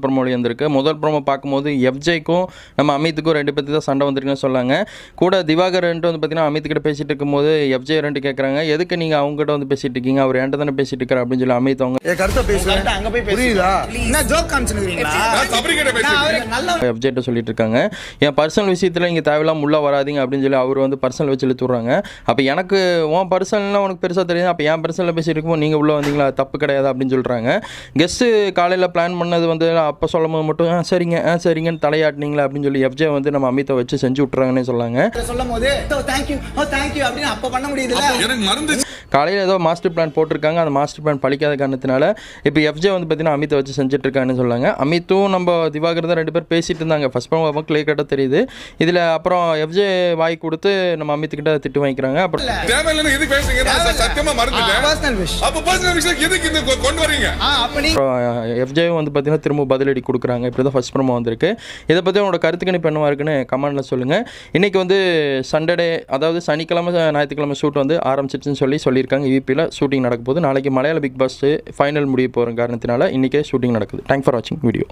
ப்ரோமோலி வந்திருக்கு. முதல் ப்ரோமோ பார்க்கும்போது எஃப்ஜேக்கும் நம்ம அமித்துக்கும் 2 பேருக்கு தான் சண்டை வந்திருக்குன்னு சொல்லாங்க. கூட திவாகர் வந்து பார்த்தீங்கன்னா அமித்கிட்ட பேசிட்டு இருக்கும்போது எஃப்ஜே 2 கேட்குறாங்க, எதுக்கு நீங்கள் அவங்ககிட்ட வந்து பேசிட்டு இருக்கீங்க, அவர் என்கிட்ட தானே பேசிட்டு இருக்காரு அப்படின்னு சொல்லி அமித் அவங்க எஃப்ஜேட்ட சொல்லிட்டு இருக்காங்க. என் பர்சனல் விஷயத்தில் இங்கே தேவையில்லாம உள்ள வராதிங்க அப்படின்னு சொல்லி அவர் வந்து பர்சனல் வச்சு இழுத்துறாங்க. அப்போ எனக்கு உன் பர்சனல்லாம் உனக்கு பெருசாக தெரியுது, அப்போ என் பர்சனலில் பேசிட்டு இருக்கும்போது நீங்கள் உள்ளே வந்தீங்களா, தப்பு கிடையாது அப்படின்னு சொல்கிறாங்க. கெஸ்ட்டு காலையில் பிளான் பண்ணது வந்து அப்போ சொல்லும் போது மட்டும் சரிங்க சரிங்கன்னு தலையாட்டினீங்களா அப்படின்னு சொல்லி எஃப்ஜே வந்து நம்ம அமித்தை வச்சு செஞ்சு விட்டுறாங்கன்னு சொல்லாங்க. காலையில் ஏதோ மாஸ்டர் பிளான் போட்டிருக்காங்க, அந்த மாஸ்டர் பிளான் பழிக்காத காரணத்தினால இப்போ எஃப்ஜே வந்து பார்த்தீங்கன்னா அமித்தை வச்சு செஞ்சுட்டு இருக்காங்கன்னு சொல்லாங்க. அமித்தும் நம்ம திவாகர் தான் 2 பேர் பேசிட்டு இருந்தாங்க. ஃபர்ஸ்ட் ப்ரோமோ கிளியர் கட்டாக தெரியுது. இதில் அப்புறம் எஃப்ஜே வாய் கொடுத்து நம்ம அமித்துக்கிட்ட திட்டு வாங்கிக்கிறாங்க. அப்புறம் எஃப்ஜேவும் வந்து பார்த்தீங்கன்னா திரும்ப பதிலடி கொடுக்குறாங்க. இப்படி தான் ஃபர்ஸ்ட் ப்ரோமோ வந்திருக்கு. இதை பற்றி உங்களோட கருத்து கணிப்பு என்னவா இருக்குன்னு கமெண்ட்டில் சொல்லுங்கள். இன்றைக்கி வந்து சண்டே, அதாவது சனிக்கிழமை ஞாயிற்றுக்கிழமை ஷூட் வந்து ஆரம்பிச்சிருச்சுன்னு சொல்லியிருக்காங்க. யூபியில் ஷூட்டிங் நடக்க போகுது. நாளைக்கு மலையாள பிக் பாஸ் ஃபைனல் முடிய போகிற காரணத்தினால இன்றைக்கே ஷூட்டிங் நடக்குது. தேங்க்ஸ் ஃபார் வாட்சிங் வீடியோ.